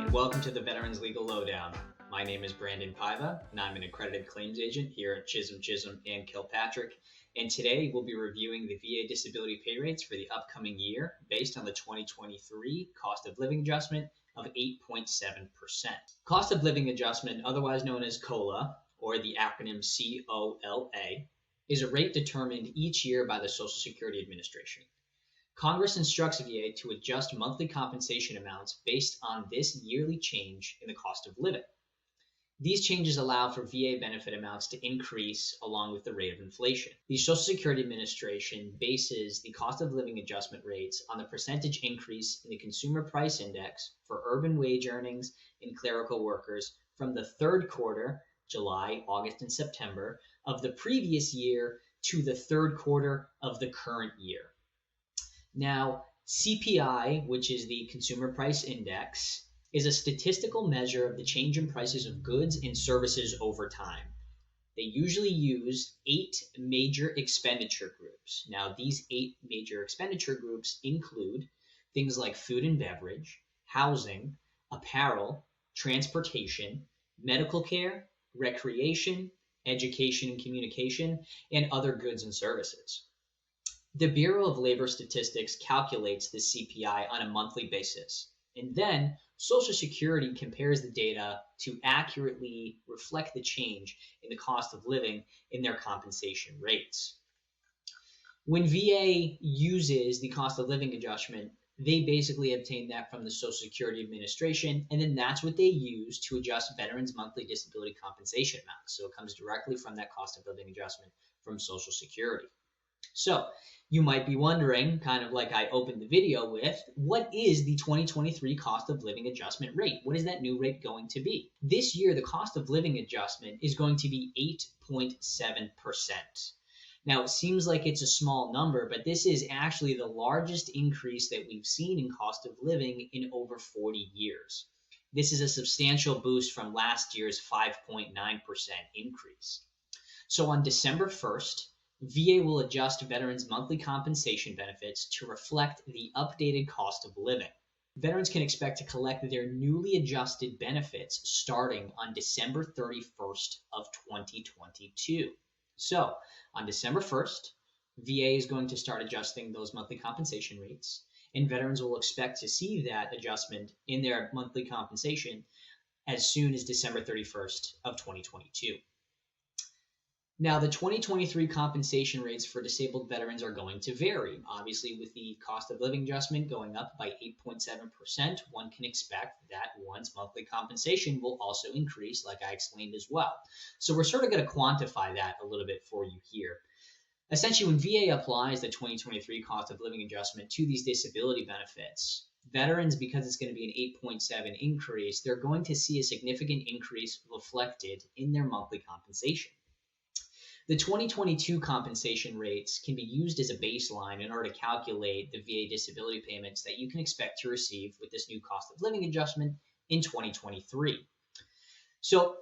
and welcome to the Veterans Legal Lowdown. My name is Brandon Paiva, and I'm an accredited claims agent here at Chisholm, and Kilpatrick. And today we'll be reviewing the VA disability pay rates for the upcoming year based on the 2023 cost of living adjustment of 8.7%. Cost of living adjustment, otherwise known as COLA, or the acronym COLA, is a rate determined each year by the Social Security Administration. Congress instructs VA to adjust monthly compensation amounts based on this yearly change in the cost of living. These changes allow for VA benefit amounts to increase along with the rate of inflation. The Social Security Administration bases the cost of living adjustment rates on the percentage increase in the Consumer Price Index for urban wage earnings and clerical workers from the third quarter, July, August, and September, of the previous year to the third quarter of the current year. Now, CPI, which is the Consumer Price Index, is a statistical measure of the change in prices of goods and services over time. They usually use 8 major expenditure groups. Now, these 8 major expenditure groups include things like food and beverage, housing, apparel, transportation, medical care, recreation, education and communication, and other goods and services. The Bureau of Labor Statistics calculates the CPI on a monthly basis, and then Social Security compares the data to accurately reflect the change in the cost of living in their compensation rates. When VA uses the cost of living adjustment, they basically obtain that from the Social Security Administration, and then that's what they use to adjust veterans' monthly disability compensation amounts. So it comes directly from that cost of living adjustment from Social Security. So you might be wondering, kind of like I opened the video with, what is the 2023 cost of living adjustment rate? What is that new rate going to be? This year, the cost of living adjustment is going to be 8.7%. Now, it seems like it's a small number, but this is actually the largest increase that we've seen in cost of living in over 40 years. This is a substantial boost from last year's 5.9% increase. So on December 1st, VA will adjust veterans' monthly compensation benefits to reflect the updated cost of living. Veterans can expect to collect their newly adjusted benefits starting on December 31st of 2022. So on December 1st, VA is going to start adjusting those monthly compensation rates, and veterans will expect to see that adjustment in their monthly compensation as soon as December 31st of 2022. Now, the 2023 compensation rates for disabled veterans are going to vary. Obviously, with the cost of living adjustment going up by 8.7%, one can expect that one's monthly compensation will also increase, like I explained as well. So we're sort of going to quantify that a little bit for you here. Essentially, when VA applies the 2023 cost of living adjustment to these disability benefits, veterans, because it's going to be an 8.7 increase, they're going to see a significant increase reflected in their monthly compensation. The 2022 compensation rates can be used as a baseline in order to calculate the VA disability payments that you can expect to receive with this new cost of living adjustment in 2023. So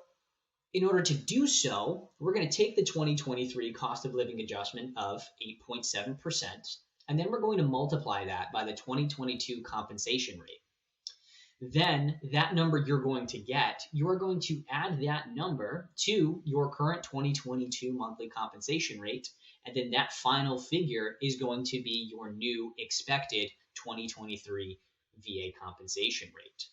in order to do so, we're going to take the 2023 cost of living adjustment of 8.7%, and then we're going to multiply that by the 2022 compensation rate. Then that number you're going to get, you're going to add that number to your current 2022 monthly compensation rate, and then that final figure is going to be your new expected 2023 VA compensation rate.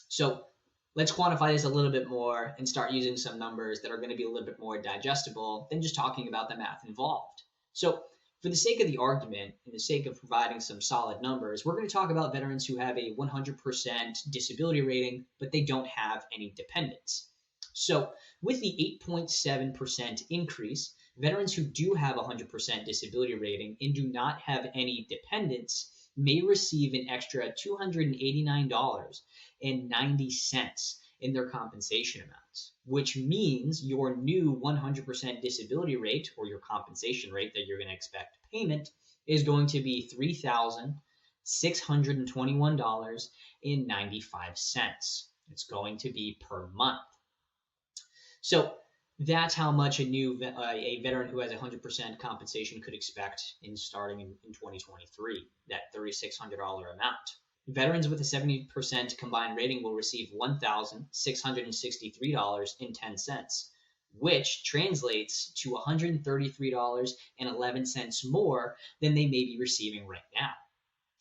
So let's quantify this a little bit more and start using some numbers that are going to be a little bit more digestible than just talking about the math involved. So for the sake of the argument and the sake of providing some solid numbers, we're going to talk about veterans who have a 100% disability rating, but they don't have any dependents. So with the 8.7% increase, veterans who do have a 100% disability rating and do not have any dependents may receive an extra $289.90 in their compensation amounts, which means your new 100% disability rate, or your compensation rate that you're going to expect payment, is going to be $3,621.95. It's going to be per month. So that's how much a veteran who has 100% compensation could expect in starting in 2023, that $3,600 amount. Veterans with a 70% combined rating will receive $1,663.10, which translates to $133.11 more than they may be receiving right now.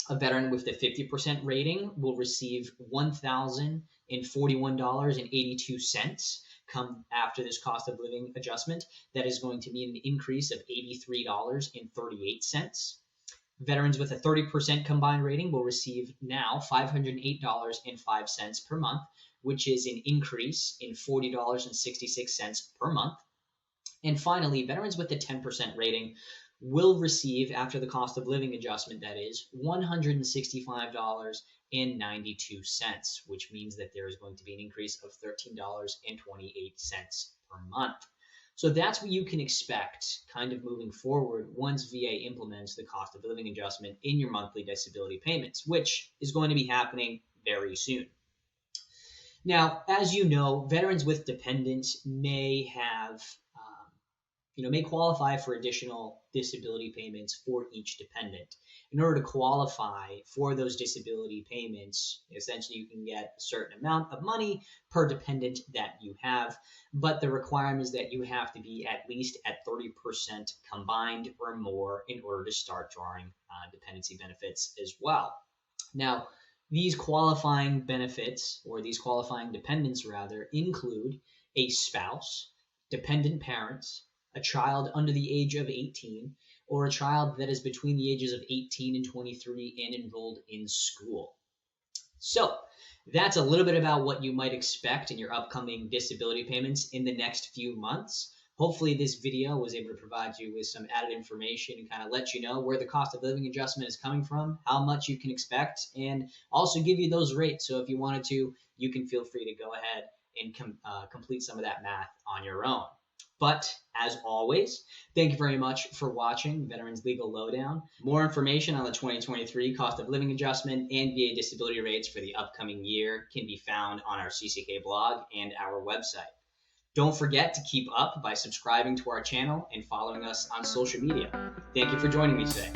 A veteran with the 50% rating will receive $1,041.82 come after this cost of living adjustment. That is going to be an increase of $83.38. Veterans with a 30% combined rating will receive now $508.05 per month, which is an increase in $40.66 per month. And finally, veterans with the 10% rating will receive, after the cost of living adjustment, that is, $165.92, which means that there is going to be an increase of $13.28 per month. So that's what you can expect kind of moving forward once VA implements the cost of living adjustment in your monthly disability payments, which is going to be happening very soon. Now, as you know, veterans with dependents may have may qualify for additional disability payments for each dependent. In order to qualify for those disability payments, essentially you can get a certain amount of money per dependent that you have, but the requirement is that you have to be at least at 30% combined or more in order to start drawing dependency benefits as well. Now, these qualifying benefits, or these qualifying dependents rather, include a spouse, dependent parents, a child under the age of 18, or a child that is between the ages of 18 and 23 and enrolled in school. So that's a little bit about what you might expect in your upcoming disability payments in the next few months. Hopefully this video was able to provide you with some added information and kind of let you know where the cost of living adjustment is coming from, how much you can expect, and also give you those rates. So if you wanted to, you can feel free to go ahead and complete some of that math on your own. But as always, thank you very much for watching Veterans Legal Lowdown. More information on the 2023 cost of living adjustment and VA disability rates for the upcoming year can be found on our CCK blog and our website. Don't forget to keep up by subscribing to our channel and following us on social media. Thank you for joining me today.